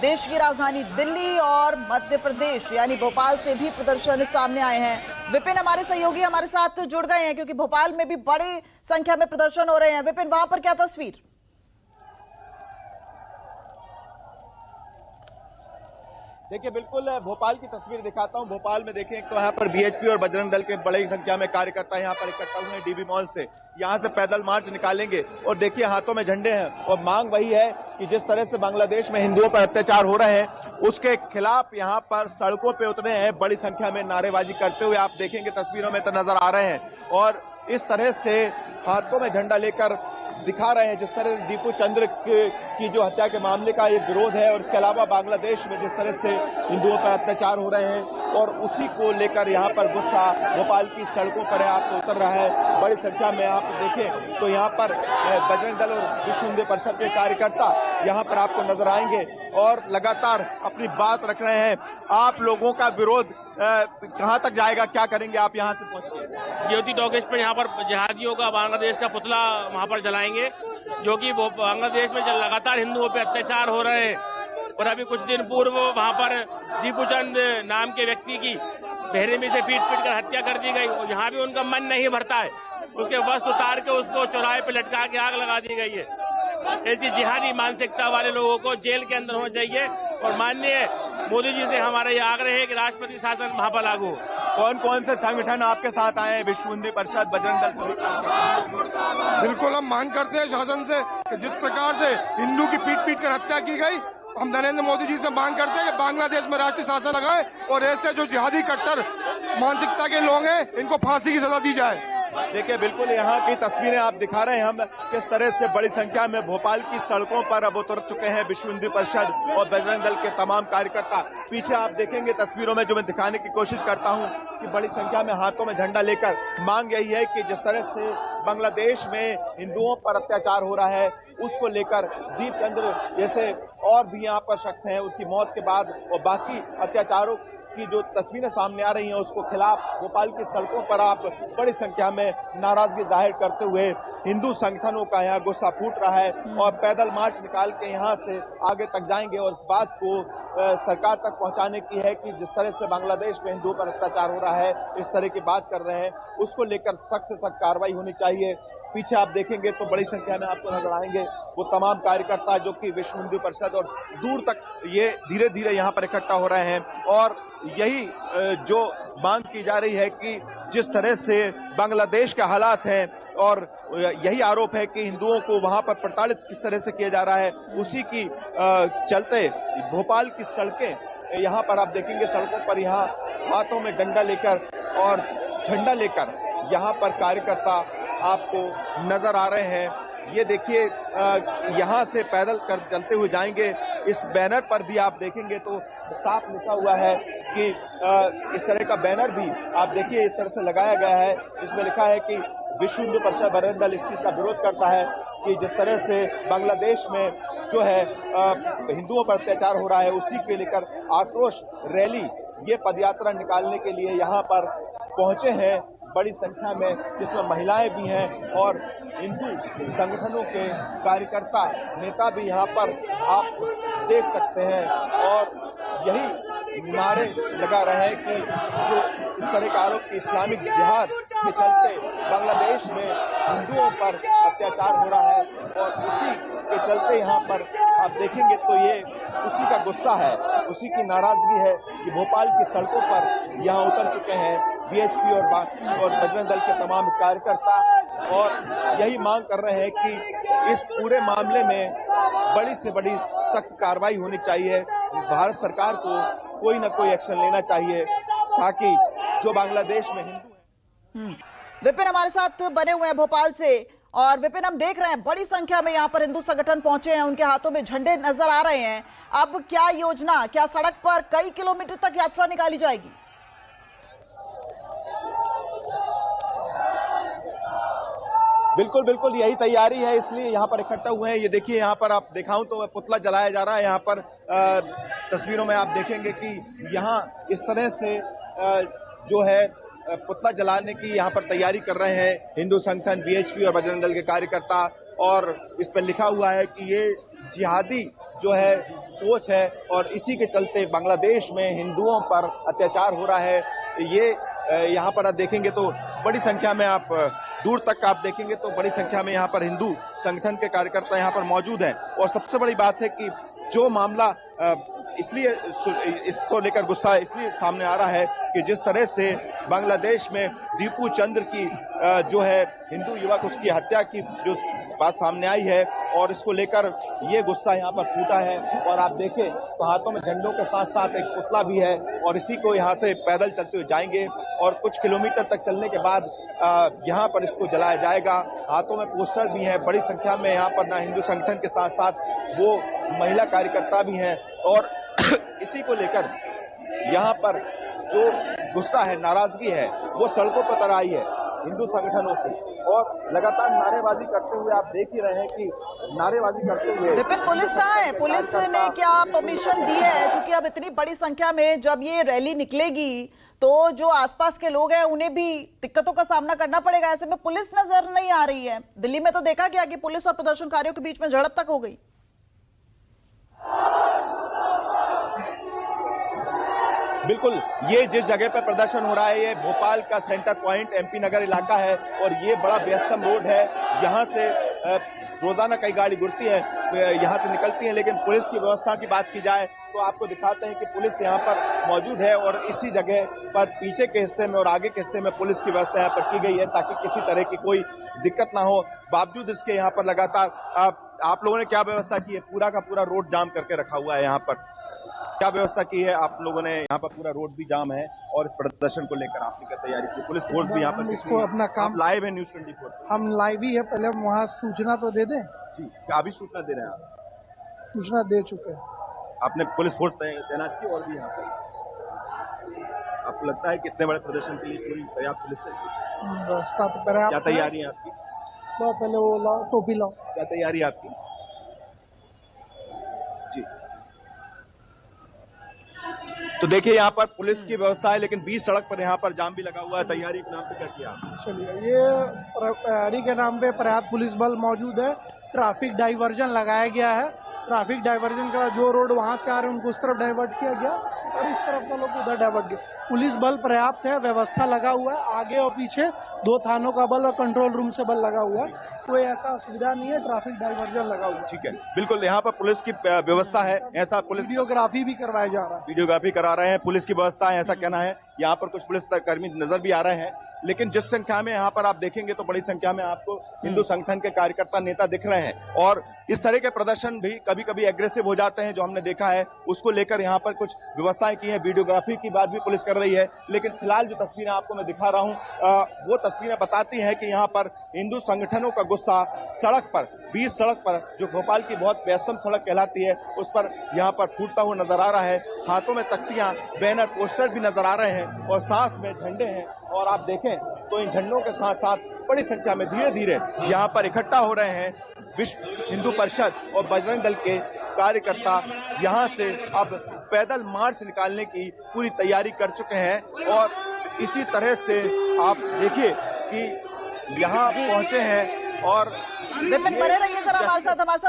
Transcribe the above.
देश की राजधानी दिल्ली और मध्य प्रदेश यानी भोपाल से भी प्रदर्शन सामने आए हैं। विपिन हमारे सहयोगी हमारे साथ जुड़ गए हैं क्योंकि भोपाल में भी बड़ी संख्या में प्रदर्शन हो रहे हैं। विपिन, वहां पर क्या तस्वीर? देखिए, बिल्कुल भोपाल की तस्वीर दिखाता हूं। भोपाल में देखें तो यहाँ पर बीएचपी और बजरंग दल के बड़ी संख्या में कार्यकर्ता यहाँ पर इकट्ठा हुए हैं। डीबी मॉल से यहाँ से पैदल मार्च निकालेंगे और देखिए हाथों में झंडे हैं और मांग वही है कि जिस तरह से बांग्लादेश में हिंदुओं पर अत्याचार हो रहे हैं उसके खिलाफ यहाँ पर सड़कों पे उतरे हैं। बड़ी संख्या में नारेबाजी करते हुए आप देखेंगे तस्वीरों में तो नजर आ रहे हैं और इस तरह से हाथों में झंडा लेकर दिखा रहे हैं। जिस तरह से दीपू चंद्र की जो हत्या के मामले का एक विरोध है और इसके अलावा बांग्लादेश में जिस तरह से हिंदुओं पर अत्याचार हो रहे हैं और उसी को लेकर यहाँ पर गुस्सा भोपाल की सड़कों पर आपको उतर रहा है। बड़ी संख्या में आप देखें तो यहाँ पर बजरंग दल और विश्व हिंदू परिषद के कार्यकर्ता यहाँ पर आपको नजर आएंगे और लगातार अपनी बात रख रहे हैं। आप लोगों का विरोध कहां तक जाएगा, क्या करेंगे आप यहाँ से पहुंच के? ज्योति टॉकीज पे यहाँ पर जिहादियों का बांग्लादेश का पुतला वहाँ पर जलाएंगे, जो कि वो बांग्लादेश में लगातार हिंदुओं पे अत्याचार हो रहे हैं। और अभी कुछ दिन पूर्व वहाँ पर दीपू चंद नाम के व्यक्ति की बेरहमी से पीट कर हत्या कर दी गई और यहाँ भी उनका मन नहीं भरता है। उसके वस्त्र उतार के उसको चौराहे पे लटका के आग लगा दी गई है। ऐसी जिहादी मानसिकता वाले लोगों को जेल के अंदर होना चाहिए और माननीय मोदी जी से हमारा ये आग्रह है कि राष्ट्रपति शासन वहां पर लागू हो। कौन कौन से संगठन आपके साथ आए हैं? विश्व हिंदू परिषद, बजरंग दल? बिल्कुल हम मांग करते हैं शासन से कि जिस प्रकार से हिंदू की पीट पीट कर हत्या की गई, हम नरेंद्र मोदी जी से मांग करते हैं कि बांग्लादेश में राष्ट्रीय शासन लगाए और ऐसे जो जिहादी कट्टर मानसिकता के लोग हैं इनको फांसी की सजा दी जाए। देखिए, बिल्कुल यहाँ की तस्वीरें आप दिखा रहे हैं हम किस तरह से बड़ी संख्या में भोपाल की सड़कों पर अब उतर चुके हैं विश्व हिंदू परिषद और बजरंग दल के तमाम कार्यकर्ता। पीछे आप देखेंगे तस्वीरों में जो मैं दिखाने की कोशिश करता हूँ कि बड़ी संख्या में हाथों में झंडा लेकर मांग यही है कि जिस तरह से बांग्लादेश में हिंदुओं पर अत्याचार हो रहा है उसको लेकर दीप चंद्र जैसे और भी यहाँ पर शख्स हैं, उनकी मौत के बाद और बाकी अत्याचारों की जो तस्वीरें सामने आ रही हैं उसको खिलाफ भोपाल की सड़कों पर आप बड़ी संख्या में नाराजगी जाहिर करते हुए हिंदू संगठनों का यहाँ गुस्सा फूट रहा है और पैदल मार्च निकाल के यहाँ से आगे तक जाएंगे और इस बात को सरकार तक पहुंचाने की है कि जिस तरह से बांग्लादेश में हिंदुओं पर अत्याचार हो रहा है, इस तरह की बात कर रहे हैं, उसको लेकर सख्त से सख्त कार्रवाई होनी चाहिए। पीछे आप देखेंगे तो बड़ी संख्या में आपको नजर आएंगे वो तमाम कार्यकर्ता जो कि विश्व हिंदू परिषद और दूर तक ये धीरे धीरे यहाँ पर इकट्ठा हो रहे हैं और यही जो मांग की जा रही है कि जिस तरह से बांग्लादेश के हालात हैं और यही आरोप है कि हिंदुओं को वहां पर प्रताड़ित किस तरह से किया जा रहा है, उसी की चलते भोपाल की सड़कें यहाँ पर आप देखेंगे सड़कों पर यहाँ हाथों में डंडा लेकर और झंडा लेकर यहाँ पर कार्यकर्ता आपको नजर आ रहे हैं। ये देखिए यहाँ से पैदल कर चलते हुए जाएंगे। इस बैनर पर भी आप देखेंगे तो साफ लिखा हुआ है कि इस तरह का बैनर भी आप देखिए इस तरह से लगाया गया है। इसमें लिखा है कि विश्व हिंदू परिषद बजरंग दल इस चीज का विरोध करता है कि जिस तरह से बांग्लादेश में जो है हिंदुओं पर अत्याचार हो रहा है उसी के लेकर आक्रोश रैली ये पदयात्रा निकालने के लिए यहाँ पर पहुंचे हैं बड़ी संख्या में, जिसमें महिलाएं भी हैं और हिंदू संगठनों के कार्यकर्ता नेता भी यहाँ पर आप देख सकते हैं और यही नारे लगा रहे हैं कि जो इस तरह का आरोप कि इस्लामिक जिहाद के चलते बांग्लादेश में हिंदुओं पर अत्याचार हो रहा है और उसी के चलते यहाँ पर आप देखेंगे तो ये उसी का गुस्सा है, उसी की नाराजगी है कि भोपाल की सड़कों पर यहाँ उतर चुके हैं बीएचपी और बजरंग दल के तमाम कार्यकर्ता और यही मांग कर रहे हैं कि इस पूरे मामले में बड़ी से बड़ी सख्त कार्रवाई होनी चाहिए। भारत सरकार को कोई न कोई एक्शन लेना चाहिए ताकि जो बांग्लादेश में हिंदू हैं। विपिन हमारे साथ बने हुए हैं भोपाल से और विपिन हम देख रहे हैं बड़ी संख्या में यहाँ पर हिंदू संगठन पहुंचे हैं, उनके हाथों में झंडे नजर आ रहे हैं। अब क्या योजना, क्या सड़क पर कई किलोमीटर तक यात्रा निकाली जाएगी? बिल्कुल बिल्कुल यही तैयारी है, इसलिए यहाँ पर इकट्ठा हुए हैं। ये देखिए यहाँ पर आप दिखाऊं तो पुतला जलाया जा रहा है। यहाँ पर तस्वीरों में आप देखेंगे कि यहाँ इस तरह से जो है पुतला जलाने की यहाँ पर तैयारी कर रहे हैं हिंदू संगठन बीएचपी और बजरंग दल के कार्यकर्ता और इस पर लिखा हुआ है कि ये जिहादी जो है सोच है और इसी के चलते बांग्लादेश में हिंदुओं पर अत्याचार हो रहा है। ये यहाँ पर आप देखेंगे तो बड़ी संख्या में आप दूर तक आप देखेंगे तो बड़ी संख्या में यहाँ पर हिंदू संगठन के कार्यकर्ता यहाँ पर मौजूद हैं। और सबसे बड़ी बात है कि जो मामला इसलिए इसको लेकर गुस्सा इसलिए सामने आ रहा है कि जिस तरह से बांग्लादेश में दीपू चंद्र की जो है हिंदू युवक उसकी हत्या की जो बात सामने आई है और इसको लेकर ये गुस्सा यहाँ पर फूटा है। और आप देखें तो हाथों में झंडों के साथ साथ एक पुतला भी है और इसी को यहाँ से पैदल चलते हुए जाएंगे और कुछ किलोमीटर तक चलने के बाद यहाँ पर इसको जलाया जाएगा। हाथों में पोस्टर भी हैं, बड़ी संख्या में यहाँ पर ना हिंदू संगठन के साथ साथ वो महिला कार्यकर्ता भी हैं और इसी को लेकर यहाँ पर जो गुस्सा है, नाराजगी है, वो सड़कों पर उतर आई है हिंदू संगठनों से और लगातार नारेबाजी करते हुए आप देख ही रहे हैं कि नारेबाजी करते हुए। विपिन, पुलिस कहाँ है? पुलिस ने क्या परमिशन दी है? क्योंकि अब इतनी बड़ी संख्या में जब ये रैली निकलेगी तो जो आसपास के लोग हैं उन्हें भी दिक्कतों का सामना करना पड़ेगा। ऐसे में पुलिस नजर नहीं आ रही है। दिल्ली में तो देखा गया कि पुलिस और प्रदर्शनकारियों के बीच में झड़प तक हो गई। बिल्कुल, ये जिस जगह पर प्रदर्शन हो रहा है ये भोपाल का सेंटर पॉइंट एमपी नगर इलाका है और ये बड़ा व्यस्तम रोड है। यहाँ से रोजाना कई गाड़ी गुजरती है, यहाँ से निकलती है, लेकिन पुलिस की व्यवस्था की बात की जाए तो आपको दिखाते हैं कि पुलिस यहाँ पर मौजूद है और इसी जगह पर पीछे के हिस्से में और आगे के हिस्से में पुलिस की व्यवस्था यहाँ पर की गई है ताकि किसी तरह की कोई दिक्कत ना हो। बावजूद इसके यहाँ पर लगातार आप लोगों ने क्या व्यवस्था की है? पूरा का पूरा रोड जाम करके रखा हुआ है। यहाँ पर क्या व्यवस्था की है आप लोगों ने? यहाँ पर पूरा रोड भी जाम है और इस प्रदर्शन को लेकर आपने क्या तैयारी की? पुलिस फोर्स भी यहाँ पर इसको अपना काम लाइव है न्यूज़ 24 हम लाइव ही है। पहले वहाँ सूचना तो दे दें जी, अभी सूचना दे रहे हैं आप? सूचना दे चुके हैं। आपने पुलिस फोर्स तैनात की और भी यहाँ पर आपको लगता है कितने बड़े प्रदर्शन के लिए पूरी पर्याप्त पुलिस है? रास्ता तो पर्याप्त। क्या तैयारी है आपकी? तो पहले वो लाओ, टोपी लाओ। क्या तैयारी है आपकी? जी, तो देखिए यहाँ पर पुलिस की व्यवस्था है लेकिन बीच सड़क पर यहाँ पर जाम भी लगा हुआ है। तैयारी के नाम पे क्या किया आपने? चलिए, ये तैयारी के नाम पे पर्याप्त पुलिस बल मौजूद है। ट्रैफिक डाइवर्जन लगाया गया है। ट्रैफिक डाइवर्जन का जो रोड वहां से आ रहे हैं उनको उस तरफ डाइवर्ट किया गया और इस तरफ का लोग उधर डाइवर्ट किया। पुलिस बल पर्याप्त है, व्यवस्था लगा हुआ है। आगे और पीछे 2 थानों का बल और कंट्रोल रूम से बल लगा हुआ है। कोई ऐसा सुविधा नहीं है। ट्रैफिक डाइवर्जन लगा हुआ है। ठीक है, बिल्कुल यहाँ पर पुलिस की व्यवस्था है। ऐसा पुलिस वीडियोग्राफी भी करवाया जा रहा है। वीडियोग्राफी करा रहे हैं, पुलिस की व्यवस्था है ऐसा कहना है। यहाँ पर कुछ पुलिस कर्मी नजर भी आ रहे हैं लेकिन जिस संख्या में यहाँ पर आप देखेंगे तो बड़ी संख्या में आपको हिंदू संगठन के कार्यकर्ता नेता दिख रहे हैं और इस तरह के प्रदर्शन भी कभी कभी एग्रेसिव हो जाते हैं जो हमने देखा है। उसको लेकर यहाँ पर कुछ व्यवस्थाएं की हैं, वीडियोग्राफी की बात भी पुलिस कर रही है। लेकिन फिलहाल जो तस्वीरें आपको मैं दिखा रहा हूँ वो तस्वीरें बताती हैं कि यहाँ पर हिंदू संगठनों का गुस्सा सड़क पर, बीच सड़क पर जो भोपाल की बहुत व्यस्तम सड़क कहलाती है उस पर यहाँ पर फूटता हुआ नजर आ रहा है। हाथों में तख्तियां, बैनर, पोस्टर भी नजर आ रहे हैं और साथ में झंडे हैं और आप देखें तो इन झंडों के साथ साथ बड़ी संख्या में धीरे धीरे यहाँ पर इकट्ठा हो रहे हैं विश्व हिंदू परिषद और बजरंग दल के कार्यकर्ता। यहाँ से अब पैदल मार्च निकालने की पूरी तैयारी कर चुके हैं और इसी तरह से आप देखिए कि यहाँ पहुंचे हैं और विपिन, बने रहिए जरा हमारे साथ।